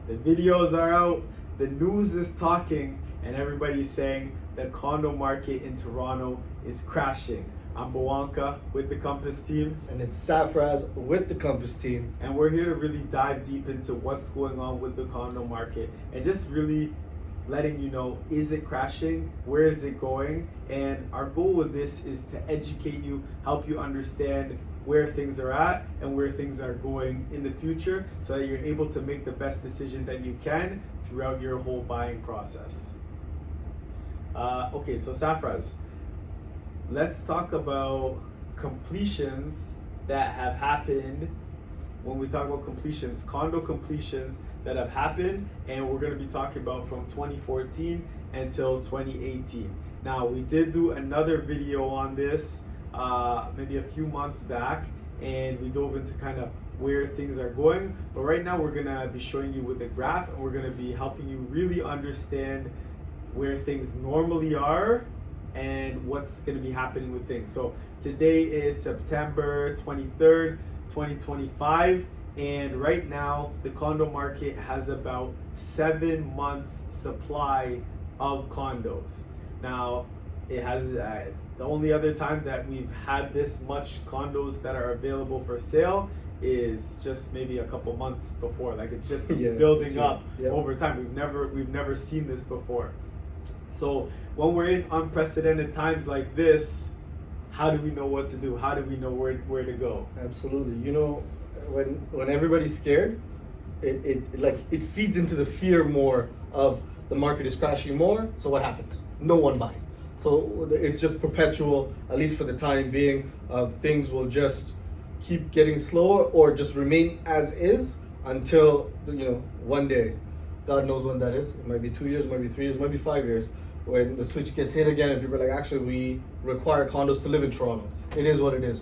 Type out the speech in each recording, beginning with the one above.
The videos are out, the news is talking, and everybody's saying the condo market in Toronto is crashing. I'm Bawanka with the Compass team. And it's Safraz with the Compass team. And we're here to really dive deep into what's going on with the condo market and just really letting you know, is it crashing? Where is it going? And our goal with this is to educate you, help you understand where things are at and where things are going in the future so that you're able to make the best decision that you can throughout your whole buying process. Okay, so Safraz, let's talk about completions that have happened. When we talk about completions, condo completions that have happened, and we're going to be talking about from 2014 until 2018. Now, we did do another video on this maybe a few months back, and we dove into kind of where things are going. But right now, we're going to be showing you with the graph, and we're going to be helping you really understand where things normally are and what's going to be happening with things. So today is September 23rd, 2025, and right now the condo market has about 7 months supply of condos. Now it has the only other time that we've had this much condos that are available for sale is just maybe a couple months before. Like, it just keeps building up over time. We've never seen this before. So when we're in unprecedented times like this, how do we know what to do? How do we know where to go? Absolutely. You know, when everybody's scared, it feeds into the fear more of the market is crashing more. So what happens? No one buys. So it's just perpetual, at least for the time being, of things will just keep getting slower or just remain as is until, one day, God knows when that is. It might be 2 years, it might be 3 years, it might be 5 years, when the switch gets hit again and people are like, actually, we require condos to live in Toronto. It is what it is,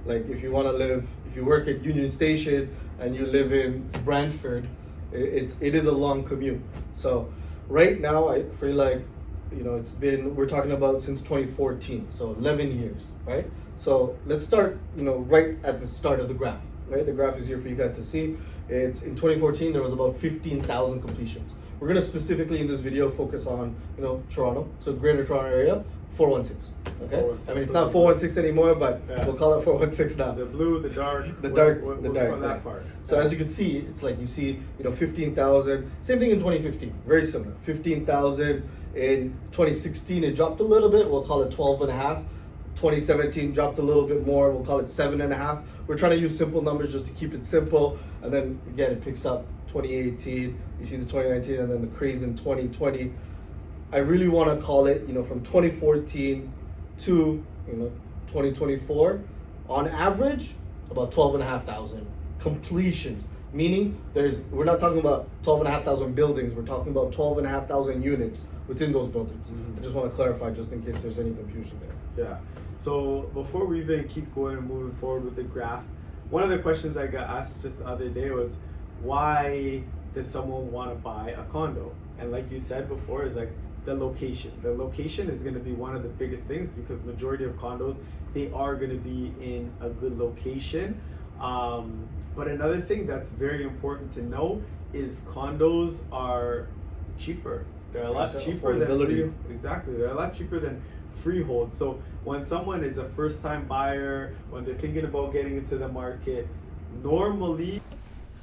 Like, if you want to live, if you work at Union Station and you live in Brantford, it is a long commute. So right now, I feel like, we're talking about since 2014, so 11 years, right? So let's start, right at the start of the graph, right? The graph is here for you guys to see. It's in 2014, there was about 15,000 completions. We're gonna specifically in this video focus on, Toronto, so Greater Toronto Area, 416. Okay. 416. I mean, it's not 416 anymore, but we'll call it 416 now. The blue, the dark, the dark. That part. So as you can see, it's like you see, 15,000. Same thing in 2015, very similar. 15,000 in 2016. It dropped a little bit. We'll call it 12.5. 2017 dropped a little bit more. We'll call it 7.5. We're trying to use simple numbers just to keep it simple. And then again, it picks up 2018. You see the 2019, and then the craze in 2020. I really want to call it, from 2014 to 2024, on average, about 12,500 completions. Meaning, we're not talking about 12,500 buildings. We're talking about 12,500 units within those buildings. I just want to clarify, just in case there's any confusion there. Yeah. So before we even keep going and moving forward with the graph, one of the questions I got asked just the other day was, why does someone want to buy a condo? And like you said before, is like the location. The location is going to be one of the biggest things, because majority of condos, they are going to be in a good location. But another thing that's very important to know is condos are cheaper. They're a lot cheaper than exactly. They're a lot cheaper than freehold. So when someone is a first-time buyer, when they're thinking about getting into the market, normally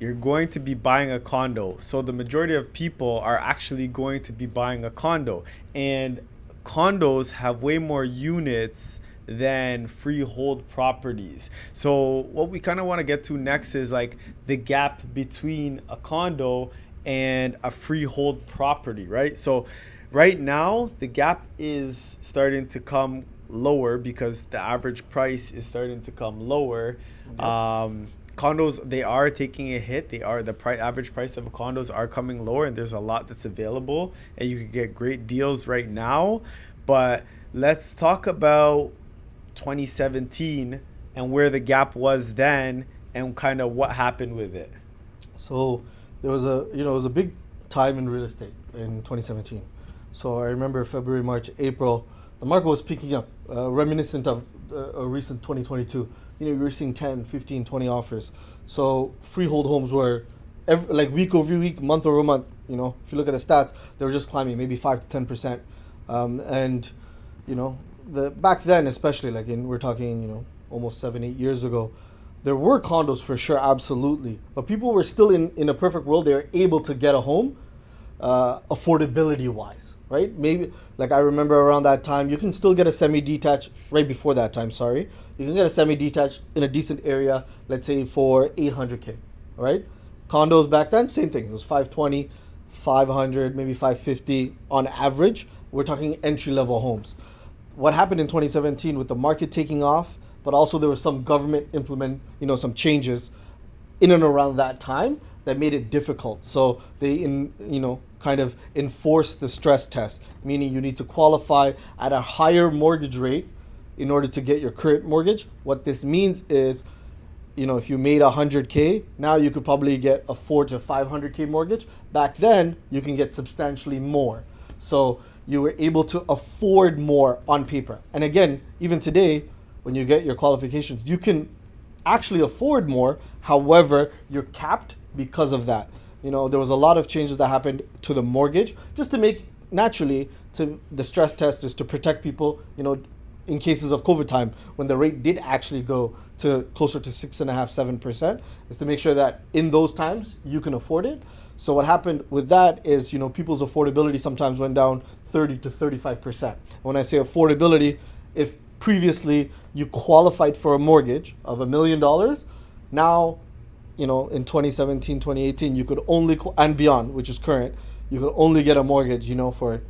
you're going to be buying a condo. So the majority of people are actually going to be buying a condo, and condos have way more units than freehold properties. So what we kind of want to get to next is like the gap between a condo and a freehold property, right? So right now the gap is starting to come lower because the average price is starting to come lower. Condos, they are taking a hit. The average price of condos are coming lower, and there's a lot that's available, and you can get great deals right now. But let's talk about 2017 and where the gap was then and kind of what happened with it. So there was it was a big time in real estate in 2017. So I remember February, March, April, the market was picking up, reminiscent of a recent 2022. You were seeing 10, 15, 20 offers. So freehold homes were like week over week, month over month. If you look at the stats, they were just climbing maybe 5 to 10%, and the back then, especially like we're talking almost 7 8 years ago, there were condos for sure, absolutely, but people were still in a perfect world. They were able to get a home, affordability wise, right? Maybe like I remember around that time, you can still get a semi-detached. Right before that time, sorry, you can get a semi-detached in a decent area, let's say for 800K, right? Condos back then, same thing. It was 520, 500, maybe 550 on average. We're talking entry level homes. What happened in 2017 with the market taking off, but also there was some government some changes in and around that time that made it difficult. So they kind of enforced the stress test, meaning you need to qualify at a higher mortgage rate in order to get your current mortgage. What this means is, if you made 100K, now you could probably get a 4 to 500K mortgage. Back then, you can get substantially more. So you were able to afford more on paper. And again, even today, when you get your qualifications, you can actually afford more. However, you're capped because of that. There was a lot of changes that happened to the mortgage just to make, naturally, to the stress test is to protect people, in cases of COVID time, when the rate did actually go to closer to 6.5, 7%, is to make sure that in those times you can afford it. So what happened with that is, people's affordability sometimes went down 30 to 35%. When I say affordability, if previously you qualified for a mortgage of $1 million, now, in 2017, 2018, you could only, and beyond, which is current, you could only get a mortgage, for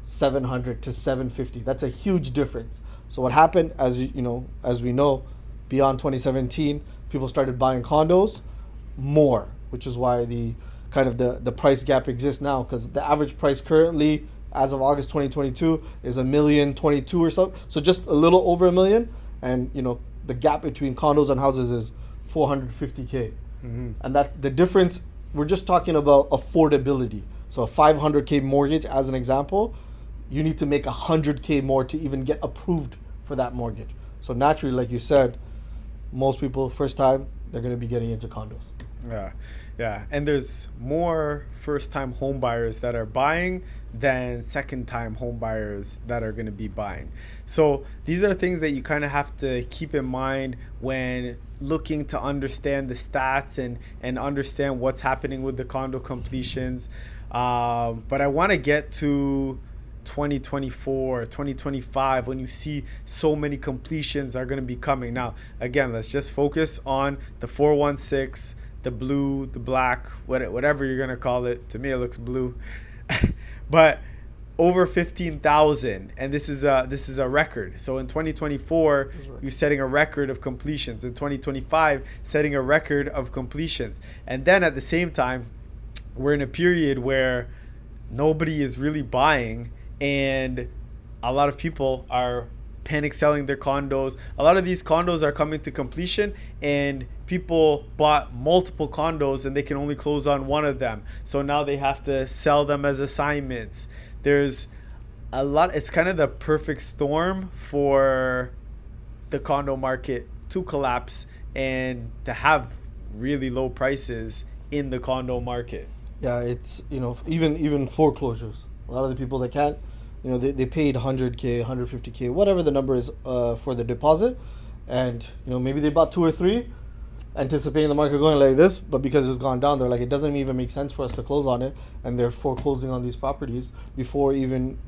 700 to 750. That's a huge difference. So what happened, as we know, beyond 2017, people started buying condos more, which is why the price gap exists now, because the average price currently, as of August 2022, is $1,022,000 or so. So just a little over $1 million, and the gap between condos and houses is 450K. Mm-hmm. And that the difference, we're just talking about affordability. So a 500K mortgage, as an example, you need to make 100K more to even get approved for that mortgage. So naturally, like you said, most people, first time, they're going to be getting into condos. Yeah. And there's more first-time home buyers that are buying than second-time home buyers that are going to be buying. So these are things that you kind of have to keep in mind when looking to understand the stats and understand what's happening with the condo completions. But I want to get to 2024, 2025, when you see so many completions are going to be coming. Now, again, let's just focus on the 416, the blue, the black, whatever you're going to call it. To me, it looks blue. But over 15,000, and this is a record. So in 2024, you're setting a record of completions. In 2025, setting a record of completions. And then at the same time, we're in a period where nobody is really buying, and a lot of people are panic selling their condos. A lot of these condos are coming to completion, and people bought multiple condos and they can only close on one of them. So now they have to sell them as assignments. There's a lot. It's kind of the perfect storm for the condo market to collapse and to have really low prices in the condo market. Yeah, it's, even foreclosures. A lot of the people that can't, they paid 100K, 150K, whatever the number is for the deposit. And, maybe they bought 2 or 3, anticipating the market going like this, but because it's gone down, they're like, it doesn't even make sense for us to close on it. And they're foreclosing on these properties before even,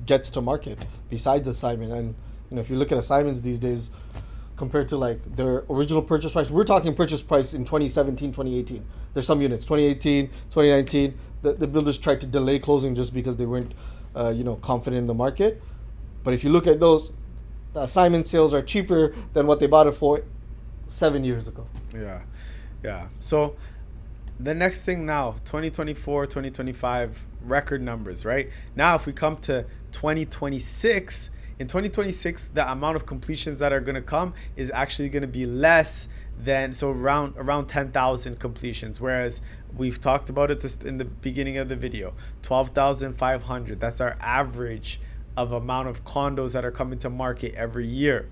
gets to market, besides assignment. And, if you look at assignments these days, compared to like their original purchase price, we're talking purchase price in 2017, 2018. There's some units, 2018, 2019, the builders tried to delay closing just because they weren't, confident in the market. But if you look at those, the assignment sales are cheaper than what they bought it for 7 years ago. Yeah. So the next thing now, 2024, 2025, record numbers, right? Now, if we come to 2026, in 2026, the amount of completions that are going to come is actually going to be less than, so around 10,000 completions, whereas we've talked about it in the beginning of the video, 12,500. That's our average of amount of condos that are coming to market every year.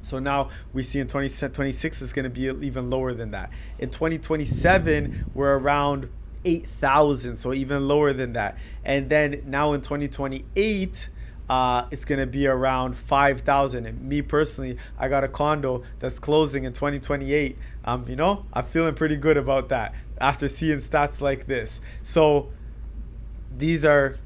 So now we see in 2026 it's going to be even lower than that. In 2027, we're around 8,000, so even lower than that. And then now in 2028, it's going to be around 5,000. And me personally, I got a condo that's closing in 2028. I'm feeling pretty good about that after seeing stats like this. So these are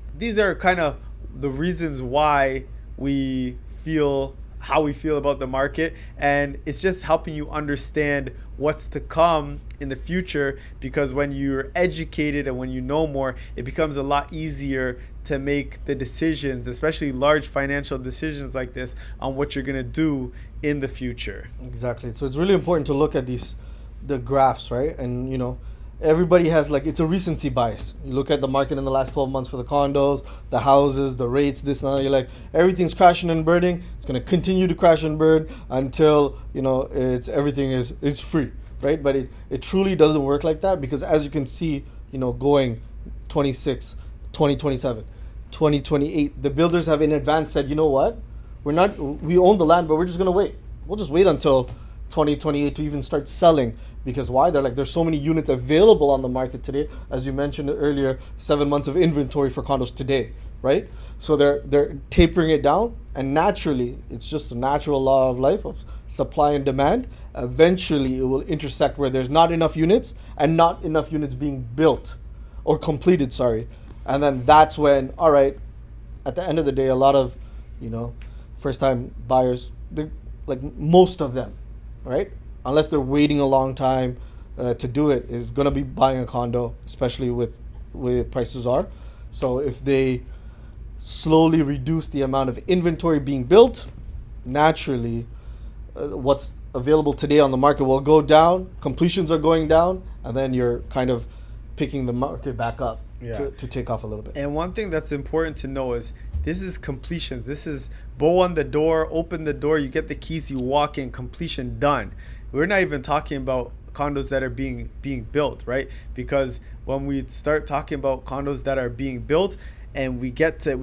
kind of the reasons why we feel how we feel about the market, and it's just helping you understand what's to come in the future, because when you're educated and when you know more, it becomes a lot easier to make the decisions, especially large financial decisions like this, on what you're going to do in the future. Exactly. So it's really important to look at the graphs, right? And everybody has, like, it's a recency bias. You look at the market in the last 12 months for the condos, the houses, the rates, this and that. You're like, everything's crashing and burning. It's going to continue to crash and burn until, it's everything is free, right? But it truly doesn't work like that, because as you can see, going 26, 2027, 2028, the builders have in advance said, you know what? We own the land, but we're just going to wait. We'll just wait until 2028 to even start selling. Because why? They're like, there's so many units available on the market today. As you mentioned earlier, 7 months of inventory for condos today, right? So they're tapering it down, and naturally, it's just a natural law of life of supply and demand. Eventually, it will intersect where there's not enough units and not enough units being built or completed, sorry. And then that's when, all right, at the end of the day, a lot of, first-time buyers, they're like most of them, right? Unless they're waiting a long time to do it, is going to be buying a condo, especially with where prices are. So if they slowly reduce the amount of inventory being built, naturally, what's available today on the market will go down, completions are going down, and then you're kind of picking the market back up to take off a little bit. And one thing that's important to know is this is completions. This is bow on the door, open the door, you get the keys, you walk in, completion done. We're not even talking about condos that are being built, right? Because when we start talking about condos that are being built and we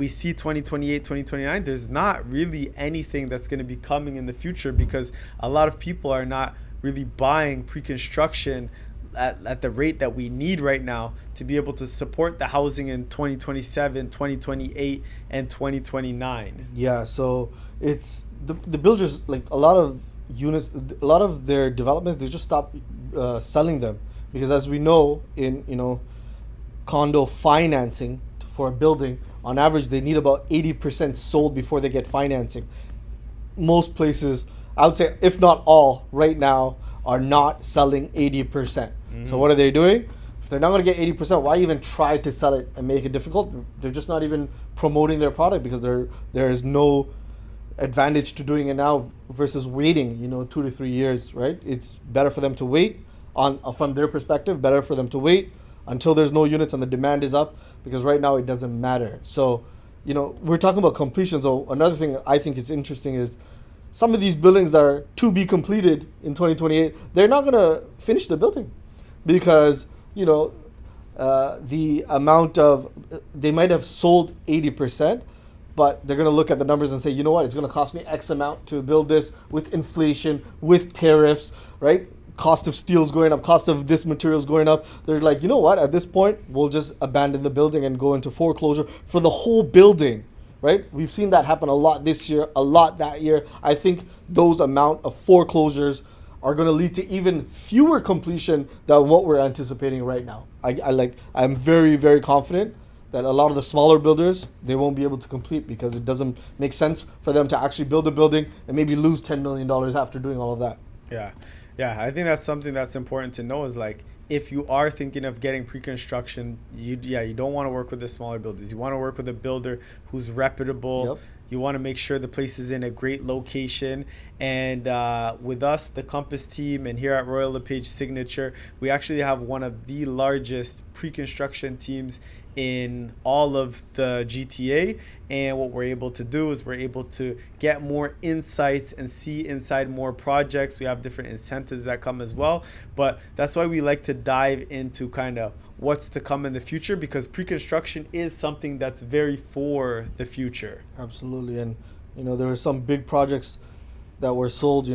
see 2028, 2029, there's not really anything that's going to be coming in the future, because a lot of people are not really buying pre-construction at the rate that we need right now to be able to support the housing in 2027, 2028, and 2029. Yeah, so it's the builders, like a lot of units, a lot of their development, they just stop selling them, because as we know, in condo financing for a building, on average they need about 80% sold before they get financing. Most places, I would say, if not all, right now are not selling 80%. So what are they doing? If they're not going to get 80%, why even try to sell it and make it difficult? They're just not even promoting their product, because there is no advantage to doing it now versus waiting 2 to 3 years, right? It's better for them to wait, from their perspective, better for them to wait until there's no units and the demand is up, because right now it doesn't matter. So we're talking about completion. So another thing I think is interesting is some of these buildings that are to be completed in 2028, they're not going to finish the building, because the amount of, they might have sold 80%, but they're going to look at the numbers and say, you know what, it's going to cost me X amount to build this, with inflation, with tariffs, right? Cost of steel's going up, cost of this material's going up. They're like, you know what, at this point, we'll just abandon the building and go into foreclosure for the whole building, right? We've seen that happen a lot this year, a lot that year. I think those amount of foreclosures are going to lead to even fewer completion than what we're anticipating right now. I'm very, very confident that a lot of the smaller builders, they won't be able to complete, because it doesn't make sense for them to actually build a building and maybe lose $10 million after doing all of that. Yeah, I think that's something that's important to know, is like, if you are thinking of getting pre-construction, you don't want to work with the smaller builders. You want to work with a builder who's reputable. Yep. You want to make sure the place is in a great location. And with us, the Compass team, and here at Royal LePage Signature, we actually have one of the largest pre-construction teams in all of the GTA. And what we're able to do is we're able to get more insights and see inside more projects. We have different incentives that come as well. But that's why we like to dive into kind of what's to come in the future, because pre-construction is something that's very for the future. Absolutely. And there were some big projects that were sold,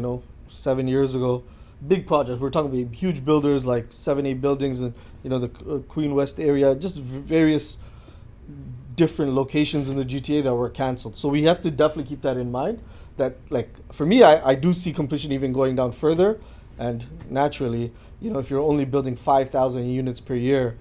7 years ago. Big projects. We're talking about huge builders, like 7, 8 buildings in, the Queen West area, just various different locations in the GTA that were canceled. So we have to definitely keep that in mind. That, like, for me, I do see completion even going down further, and naturally, if you're only building 5,000 units per year,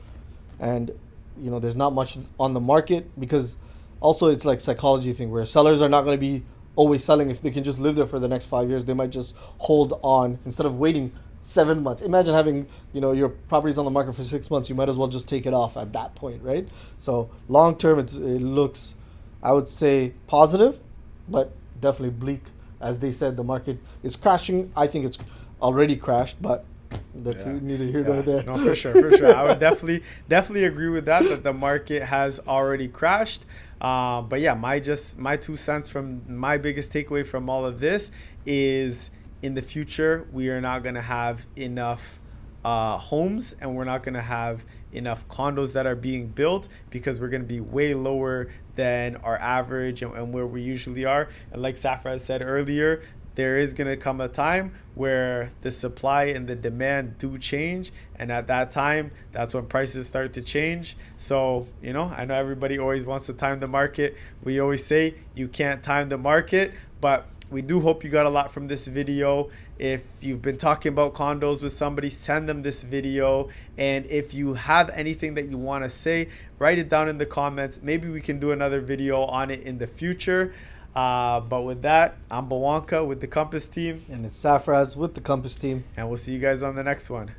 and there's not much on the market, because also it's like psychology thing where sellers are not going to be always selling. If they can just live there for the next 5 years, they might just hold on instead of waiting 7 months. Imagine having your properties on the market for 6 months. You might as well just take it off at that point, right? So long term, it looks, I would say, positive, but definitely bleak. As they said, the market is crashing. I think it's already crashed, but that's neither here nor there. No, for sure. I would definitely agree with that the market has already crashed. But yeah, my 2 cents from my biggest takeaway from all of this is, in the future, we are not going to have enough homes, and we're not going to have enough condos that are being built, because we're going to be way lower than our average and where we usually are. And like Safra said earlier, there is going to come a time where the supply and the demand do change. And at that time, that's when prices start to change. So, I know everybody always wants to time the market. We always say you can't time the market, but we do hope you got a lot from this video. If you've been talking about condos with somebody, send them this video. And if you have anything that you want to say, write it down in the comments. Maybe we can do another video on it in the future. But with that, I'm Bawanka with the Compass team. And it's Safraz with the Compass team. And we'll see you guys on the next one.